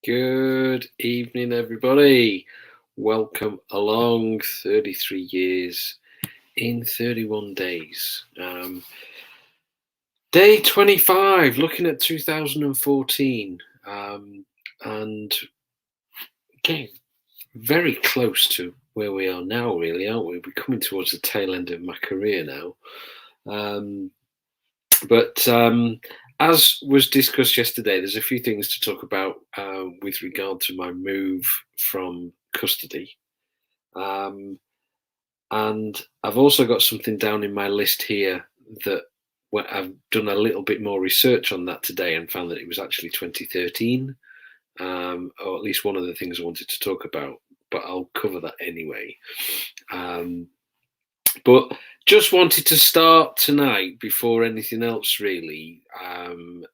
Good evening, everybody. Welcome along 33 years in 31 days. Day 25, looking at 2014. And getting very close to where we are now, really, aren't we? We're coming towards the tail end of my career now. But as was discussed yesterday, there's a few things to talk about with regard to my move from custody. And I've also got something down in my list here that I've done a little bit more research on that today and found that it was actually 2013, or at least one of the things I wanted to talk about, but I'll cover that anyway. But just wanted to start tonight before anything else, really, and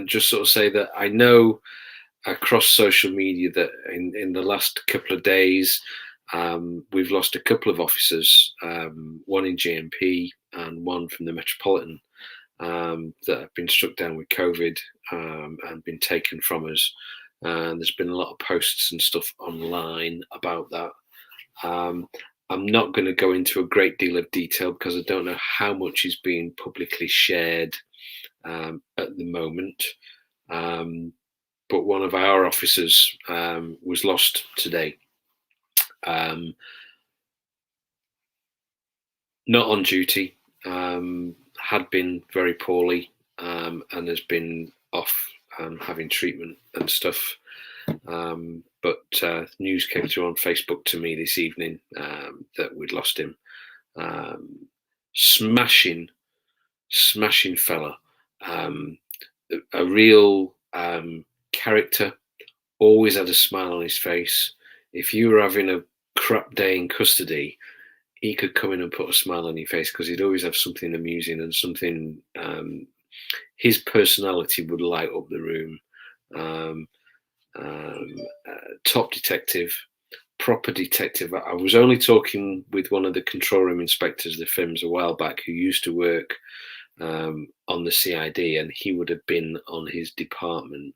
just sort of say that I know across social media that in the last couple of days, we've lost a couple of officers, one in JMP and one from the Metropolitan, that have been struck down with COVID and been taken from us. And there's been a lot of posts and stuff online about that. I'm not going to go into a great deal of detail because I don't know how much is being publicly shared at the moment. But one of our officers was lost today. Not on duty, had been very poorly, and has been off having treatment and stuff. But news came through on Facebook to me this evening that we'd lost him. Smashing fella. A real character, always had a smile on his face. If you were having a crap day in custody, he could come in and put a smile on your face because he'd always have something amusing and something. His personality would light up the room. Top detective, proper detective. I was only talking with one of the control room inspectors of the FIMS a while back who used to work on the CID, and he would have been on his department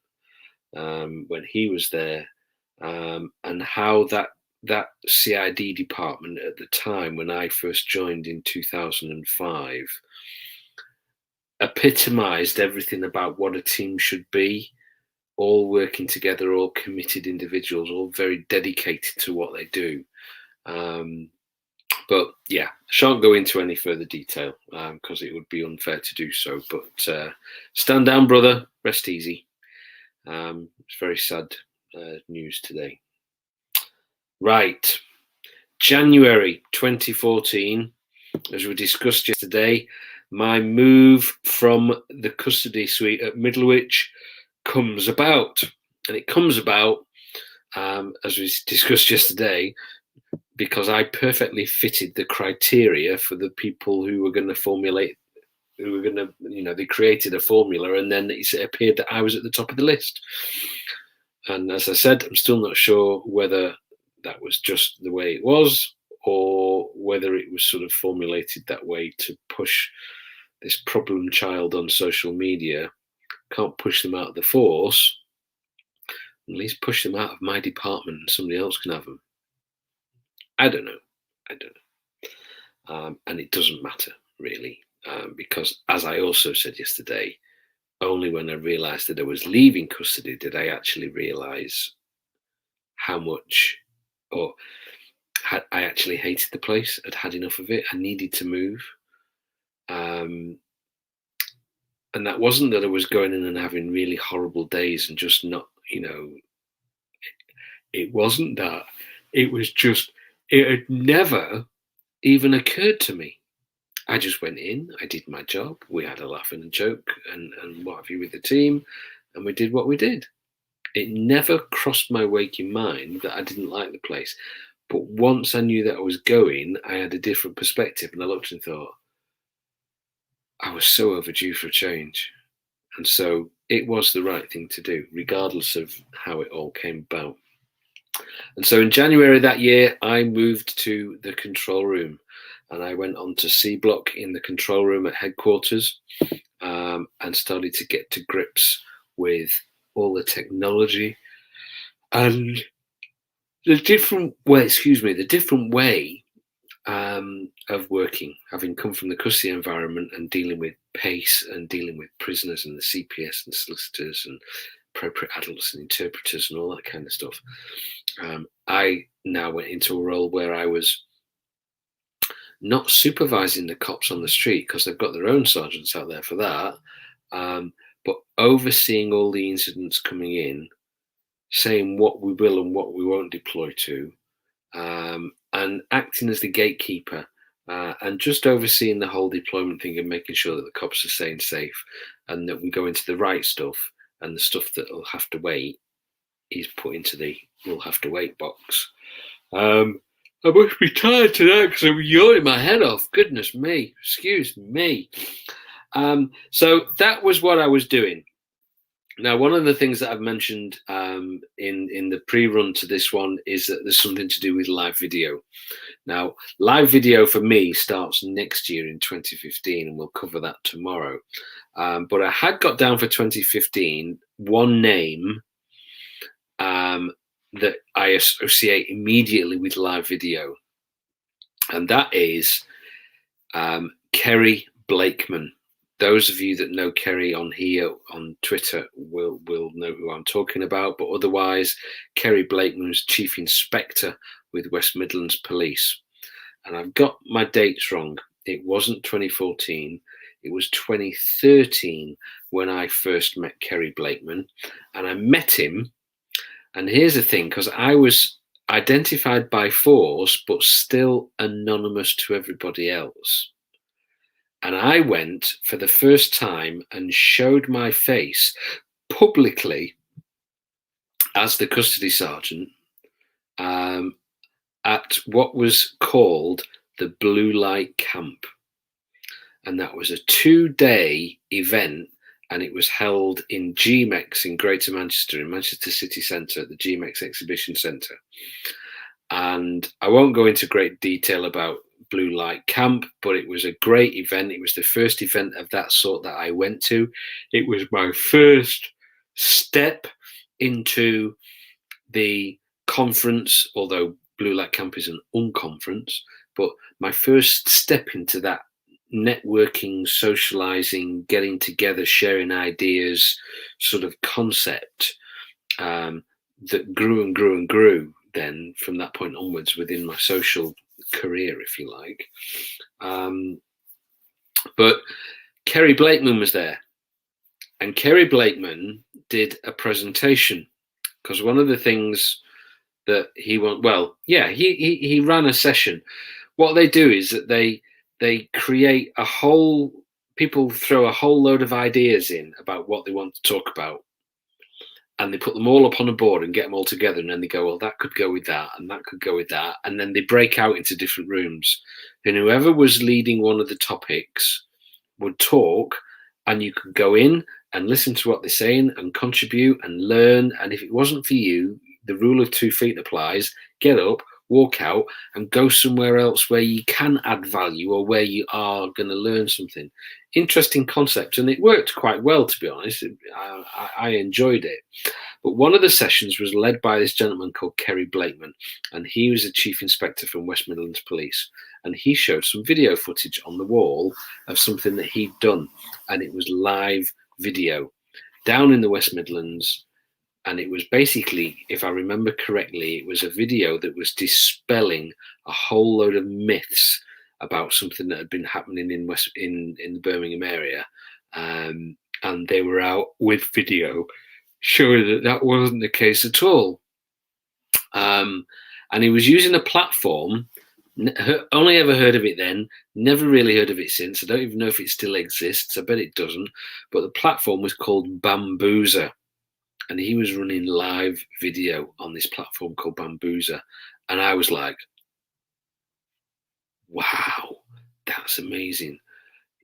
when he was there, and how that CID department at the time when I first joined in 2005 epitomized everything about what a team should be. All working together, all committed individuals, all very dedicated to what they do. But yeah, I shan't go into any further detail because it would be unfair to do so. But stand down, brother. Rest easy. It's very sad news today. Right. January 2014, as we discussed yesterday, my move from the custody suite at Middlewich comes about, and it comes about as we discussed yesterday because I perfectly fitted the criteria for the people who were going to formulate, who were going to, they created a formula, and then it appeared that I was at the top of the list. And as I said, I'm still not sure whether that was just the way it was or whether it was sort of formulated that way to push this problem child on social media. Can't push them out of the force, at least push them out of my department and somebody else can have them. I don't know. And it doesn't matter, really, because as I also said yesterday, only when I realised that I was leaving custody did I actually realise how much, or I actually hated the place. I'd had enough of it. I needed to move. And that wasn't that I was going in and having really horrible days and just not, it wasn't that. It was just, it had never even occurred to me. I just went in, I did my job, we had a laugh and a joke and what have you with the team, and we did what we did. It never crossed my waking mind that I didn't like the place. But once I knew that I was going, I had a different perspective, and I looked and thought, I was so overdue for a change. And so it was the right thing to do, regardless of how it all came about. And so in January that year, I moved to the control room, and I went on to C block in the control room at headquarters, and started to get to grips with all the technology And the different way of working, having come from the custody environment and dealing with PACE and dealing with prisoners and the CPS and solicitors and appropriate adults and interpreters and all that kind of stuff. I now went into a role where I was not supervising the cops on the street because they've got their own sergeants out there for that, but overseeing all the incidents coming in, saying what we will and what we won't deploy to, and acting as the gatekeeper, and just overseeing the whole deployment thing and making sure that the cops are staying safe and that we go into the right stuff, and the stuff that will have to wait is put into the will have to wait box. I must be tired today because I'm yawning my head off. Goodness me, excuse me. So that was what I was doing. Now, one of the things that I've mentioned in the pre-run to this one is that there's something to do with live video. Now, live video for me starts next year in 2015, and we'll cover that tomorrow. But I had got down for 2015 one name that I associate immediately with live video, and that is Kerry Blakeman. Those of you that know Kerry on here on Twitter will know who I'm talking about, but otherwise, Kerry Blakeman was Chief Inspector with West Midlands Police. And I've got my dates wrong. It wasn't 2014, it was 2013 when I first met Kerry Blakeman. And I met him, and here's the thing, because I was identified by force, but still anonymous to everybody else. And I went for the first time and showed my face publicly as the custody sergeant at what was called the Blue Light Camp. And that was a 2-day event, and it was held in GMEX in Greater Manchester, in Manchester City Centre, the GMEX Exhibition Centre. And I won't go into great detail about Blue Light Camp, but it was a great event. It was the first event of that sort that I went to. It was my first step into the conference, although Blue Light Camp is an unconference, but my first step into that networking, socializing, getting together, sharing ideas sort of concept that grew and grew and grew then from that point onwards within my social career, if you like. But Kerry Blakeman was there, and Kerry Blakeman did a presentation, because one of the things that he ran a session. What they do is that they create people throw a whole load of ideas in about what they want to talk about, and they put them all up on a board and get them all together, and then they go, well, that could go with that, and that could go with that, and then they break out into different rooms, and whoever was leading one of the topics would talk, and you could go in and listen to what they're saying and contribute and learn, and if it wasn't for you, the rule of 2 feet applies. Get up, walk out, and go somewhere else where you can add value or where you are going to learn something. Interesting concept, and it worked quite well, to be honest. I enjoyed it. But one of the sessions was led by this gentleman called Kerry Blakeman, and he was a chief inspector from West Midlands Police, and he showed some video footage on the wall of something that he'd done, and it was live video down in the West Midlands. And it was basically, if I remember correctly, it was a video that was dispelling a whole load of myths about something that had been happening in the Birmingham area, and they were out with video showing that wasn't the case at all. And he was using a platform. Only ever heard of it then, never really heard of it since. I don't even know if it still exists. I bet it doesn't. But the platform was called Bamboozer. And he was running live video on this platform called Bamboozer. And I was like, wow, that's amazing.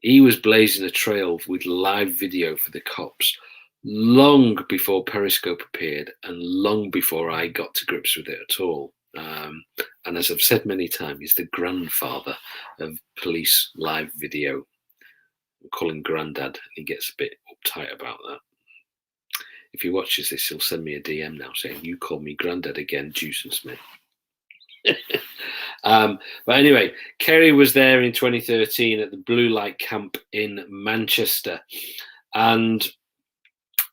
He was blazing a trail with live video for the cops long before Periscope appeared and long before I got to grips with it at all. And as I've said many times, he's the grandfather of police live video. We call him Grandad, and he gets a bit uptight about that. if he watches this, he'll send me a DM now saying, "You call me granddad again, Juice and Smith." But anyway, Kerry was there in 2013 at the Blue Light Camp in Manchester. And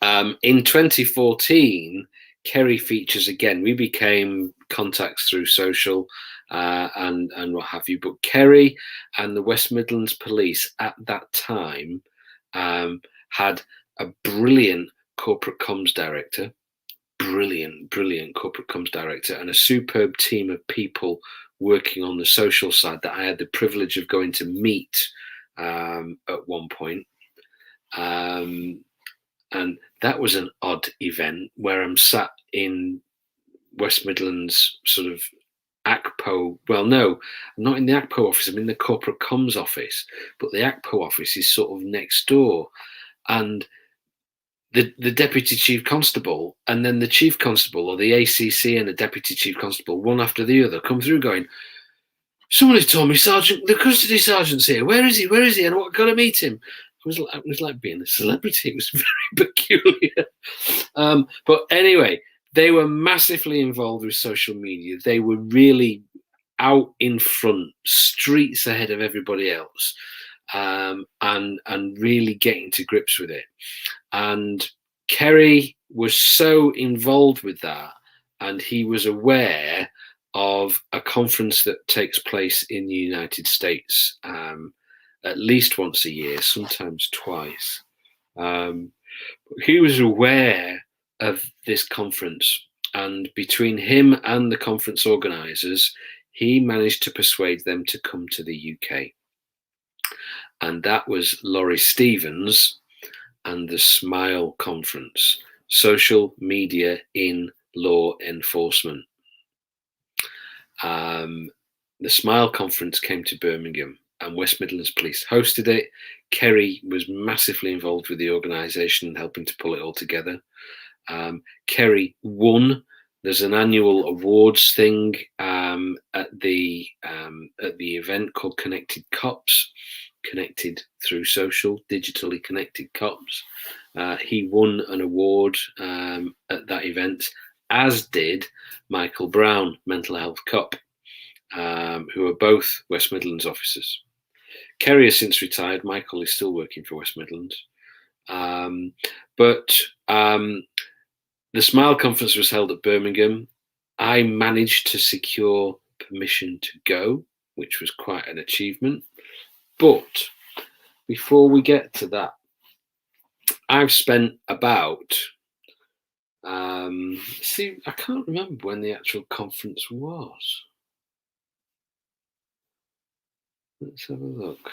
in 2014, Kerry features again. We became contacts through social and what have you. But Kerry and the West Midlands Police at that time had a brilliant corporate comms director, brilliant corporate comms director, and a superb team of people working on the social side that I had the privilege of going to meet at one point. And that was an odd event where I'm sat in West Midlands sort of ACPO. Well, no, I'm not in the ACPO office. I'm in the corporate comms office, but the ACPO office is sort of next door. And the deputy chief constable and then the chief constable, or the ACC and the deputy chief constable, one after the other, come through going, "Somebody told me the custody sergeant's here. Where is he? Where is he? And what, got to meet him." It was like being a celebrity. It was very peculiar. But anyway, they were massively involved with social media. They were really out in front, streets ahead of everybody else, and really getting to grips with it. And Kerry was so involved with that, and he was aware of a conference that takes place in the United States at least once a year, sometimes twice. He was aware of this conference, and between him and the conference organisers, he managed to persuade them to come to the UK. And that was Laurie Stevens and the SMiLE conference, Social Media in Law Enforcement. The SMiLE conference came to Birmingham, and West Midlands Police hosted it. Kerry was massively involved with the organisation and helping to pull it all together. Kerry won. There's an annual awards thing at the event called Connected Cops, connected through social, digitally connected cops. He won an award at that event, as did Michael Brown, mental health cop, who are both West Midlands officers. Kerry has since retired. Michael is still working for West Midlands. But the SMiLE conference was held at Birmingham. I managed to secure permission to go, which was quite an achievement. But before we get to that, I've spent about, I can't remember when the actual conference was. Let's have a look.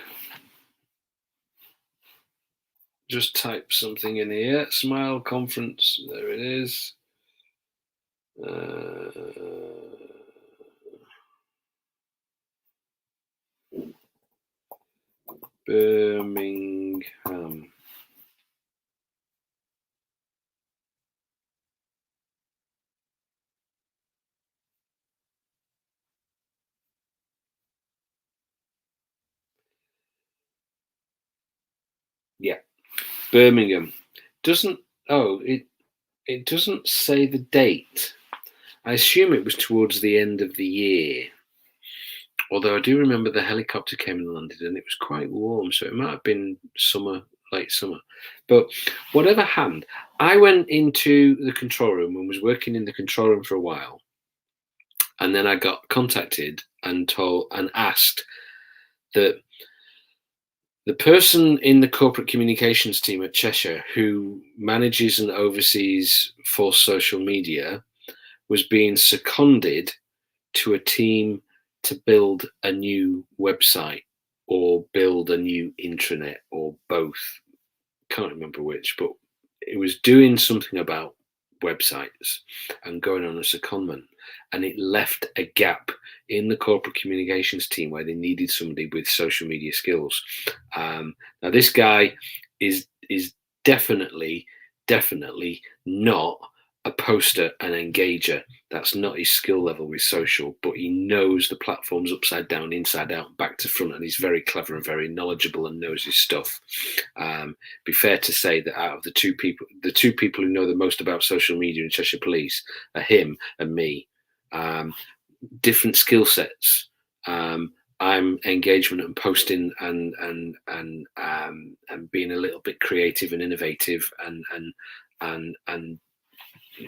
Just type something in here. SMiLE conference. There it is. Birmingham. Yeah, Birmingham. It doesn't say the date. I assume it was towards the end of the year. Although I do remember the helicopter came and landed and it was quite warm, so it might have been summer, late summer. But whatever happened, I went into the control room and was working in the control room for a while. And then I got contacted and asked that the person in the corporate communications team at Cheshire who manages and oversees for social media was being seconded to a team to build a new website or build a new intranet or both. Can't remember which, but it was doing something about websites and going on a secondment, and it left a gap in the corporate communications team where they needed somebody with social media skills. Now this guy is definitely not a poster, an engager. That's not his skill level with social, but he knows the platforms upside down, inside out, back to front, and he's very clever and very knowledgeable and knows his stuff. Be fair to say that out of the two people who know the most about social media in Cheshire Police are him and me. Different skill sets. I'm engagement and posting and being a little bit creative and innovative and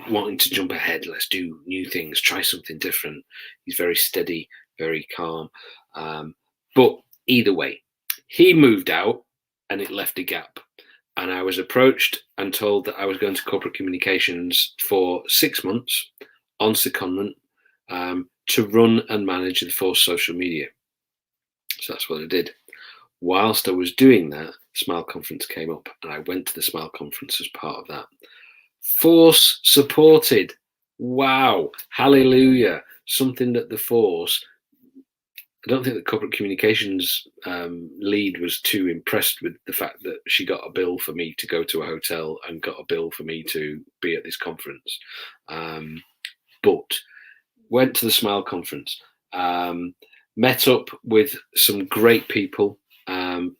wanting to jump ahead. Let's do new things, try something different. He's very steady, very calm. But either way, he moved out and it left a gap. And I was approached and told that I was going to corporate communications for 6 months on secondment to run and manage the Force social media. So that's what I did. Whilst I was doing that, SMiLE conference came up and I went to the SMiLE conference as part of that. Force supported. Wow. Hallelujah. Something that the Force, I don't think the corporate communications lead was too impressed with the fact that she got a bill for me to go to a hotel and got a bill for me to be at this conference. But went to the SMiLE conference, met up with some great people,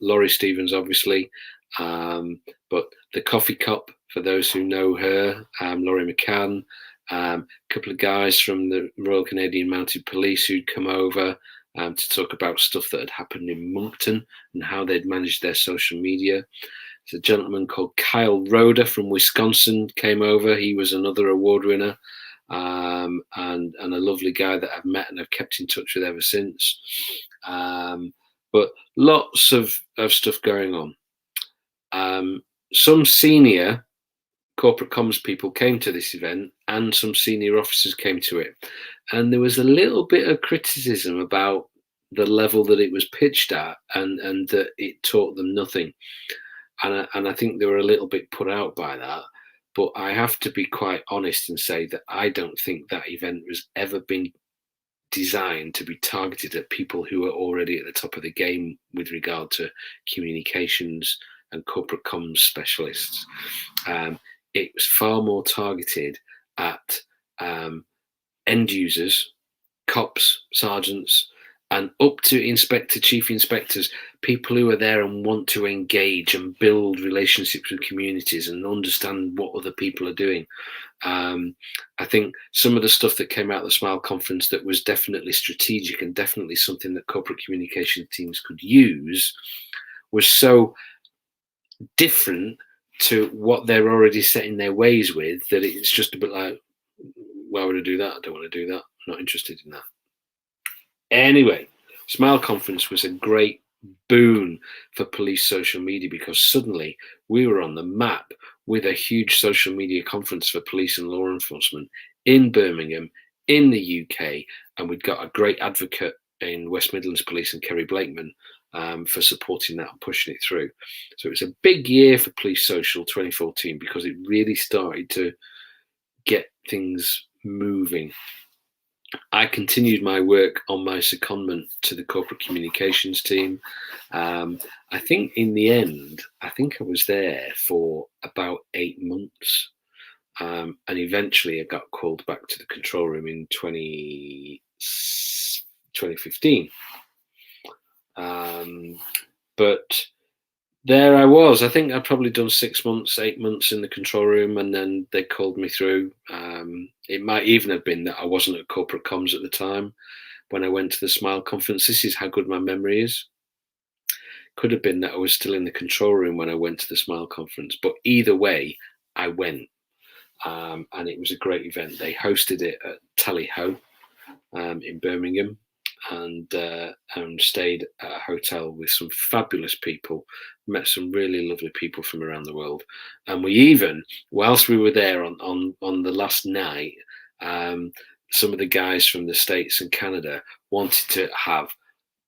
Laurie Stevens, obviously, but the Coffee Cup, for those who know her, Laurie McCann, a couple of guys from the Royal Canadian Mounted Police who'd come over to talk about stuff that had happened in Moncton and how they'd managed their social media. There's a gentleman called Kyle Roeder from Wisconsin came over. He was another award winner. And a lovely guy that I've met and I've kept in touch with ever since. But lots of stuff going on. Some senior corporate comms people came to this event and some senior officers came to it. And there was a little bit of criticism about the level that it was pitched at and that it taught them nothing. And I think they were a little bit put out by that. But I have to be quite honest and say that I don't think that event has ever been designed to be targeted at people who are already at the top of the game with regard to communications and corporate comms specialists. It was far more targeted at end users, cops, sergeants, and up to chief inspectors, people who are there and want to engage and build relationships with communities and understand what other people are doing. I think some of the stuff that came out of the SMiLE conference that was definitely strategic and definitely something that corporate communication teams could use was so different to what they're already set in their ways with that it's just a bit like, why would I do that? I don't want to do that. I'm not interested in that. Anyway, SMiLE conference was a great boon for police social media because suddenly we were on the map with a huge social media conference for police and law enforcement in Birmingham, in the UK, and we'd got a great advocate in West Midlands Police and Kerry Blakeman for supporting that and pushing it through. So it was a big year for Police Social 2014 because it really started to get things moving. I continued my work on my secondment to the corporate communications team. I think in the end, I was there for about 8 months. And eventually I got called back to the control room in 2015. But there I was. I think I'd probably done 6 months, 8 months in the control room, and then they called me through. It might even have been that I wasn't at corporate comms at the time when I went to the SMiLE conference. This is how good my memory is. Could have been that I was still in the control room when I went to the SMiLE conference, but either way, I went. And it was a great event. They hosted it at Tally Ho in Birmingham. And stayed at a hotel with some fabulous people, met some really lovely people from around the world. And we even, whilst we were there on the last night, some of the guys from the States and Canada wanted to have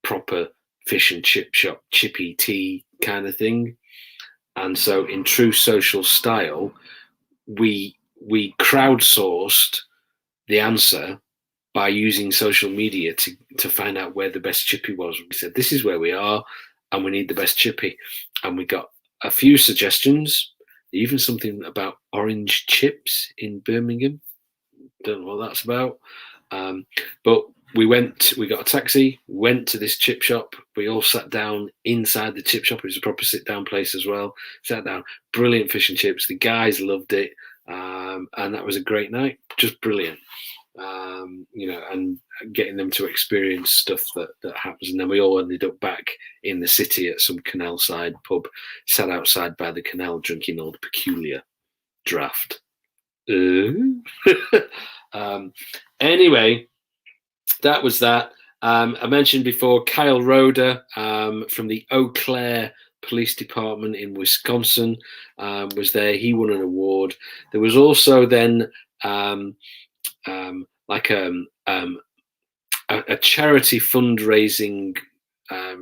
proper fish and chip shop, chippy tea kind of thing. And so in true social style, we crowdsourced the answer by using social media to find out where the best chippy was. We said, this is where we are, and we need the best chippy. And we got a few suggestions, Even something about orange chips in Birmingham. Don't know what that's about. But we got a taxi, went to this chip shop. We all sat down inside the chip shop. It was a proper sit-down place as well. Sat down, brilliant fish and chips. The guys loved it. And that was a great night, just brilliant. And getting them to experience stuff that happens. And then we all ended up back in the city at some canal side pub, sat outside by the canal drinking Old Peculiar draft. Anyway, that was that. I mentioned before Kyle Roeder from the Eau Claire Police Department in Wisconsin was there. He won an award. There was also then like a charity fundraising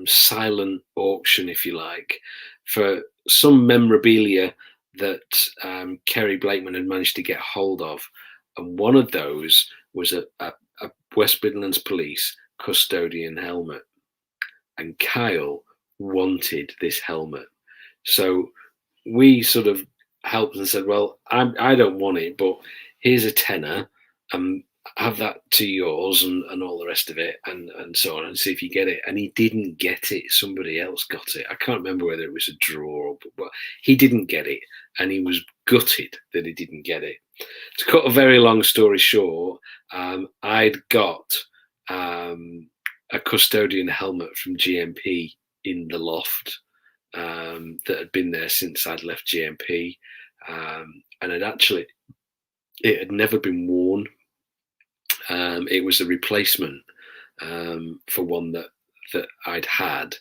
silent auction, if you like, for some memorabilia that Kerry Blakeman had managed to get hold of. And one of those was a West Midlands Police custodian helmet. And Kyle wanted this helmet. So we sort of helped and said, well, I don't want it, but here's a tenner. Have that to yours and all the rest of it and so on, and see if you get it. And he didn't get it. Somebody else got it. I can't remember whether it was a draw, but he didn't get it, and he was gutted that he didn't get it. To cut a very long story short, I'd got a custodian helmet from GMP in the loft that had been there since I'd left GMP, and it had never been worn. It was a replacement for one that I'd had,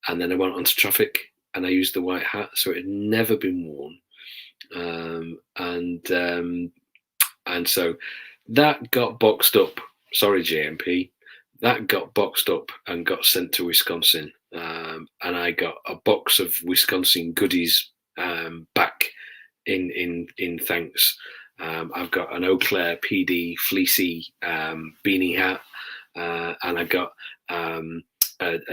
and then I went onto traffic and I used the white hat, so it had never been worn, and so that got boxed up. Sorry, JMP, that got boxed up and got sent to Wisconsin, and I got a box of Wisconsin goodies back in thanks. I've got an Eau Claire PD fleecy beanie hat, and I got a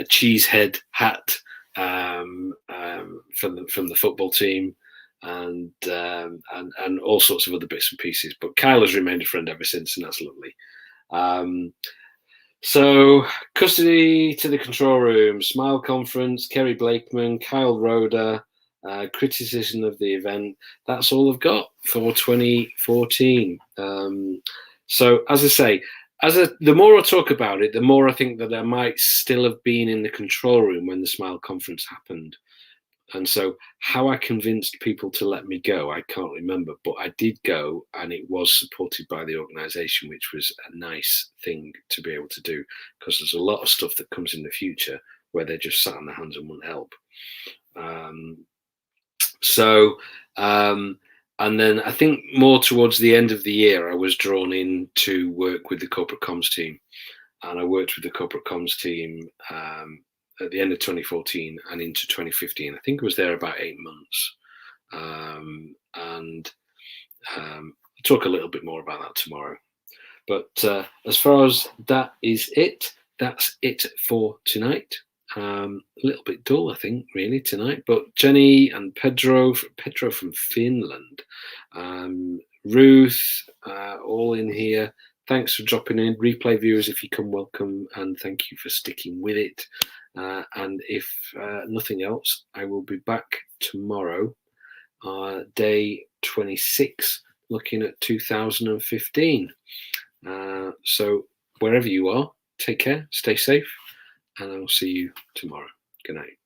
cheesehead hat from the football team, and all sorts of other bits and pieces. But Kyle has remained a friend ever since, and that's lovely. So custody to the control room, SMiLE conference, Kerry Blakeman, Kyle Roeder. Criticism of the event. That's all I've got for 2014. So as I say, the more I talk about it, the more I think that I might still have been in the control room when the SMiLE conference happened. And so how I convinced people to let me go, I can't remember, but I did go, and it was supported by the organisation, which was a nice thing to be able to do, because there's a lot of stuff that comes in the future where they just sat on their hands and wouldn't help. And then I think more towards the end of the year, I was drawn in to work with the corporate comms team, and I worked with the corporate comms team at the end of 2014 and into 2015. I think I was there about 8 months, and I'll talk a little bit more about that tomorrow. But as far as that is it, that's it for tonight. A little bit dull, I think, really, tonight. But Jenny and Pedro from Finland, Ruth, all in here. Thanks for dropping in. Replay viewers, if you come, welcome, and thank you for sticking with it. And if nothing else, I will be back tomorrow, day 26, looking at 2015. So wherever you are, take care, stay safe, and I will see you tomorrow. Good night.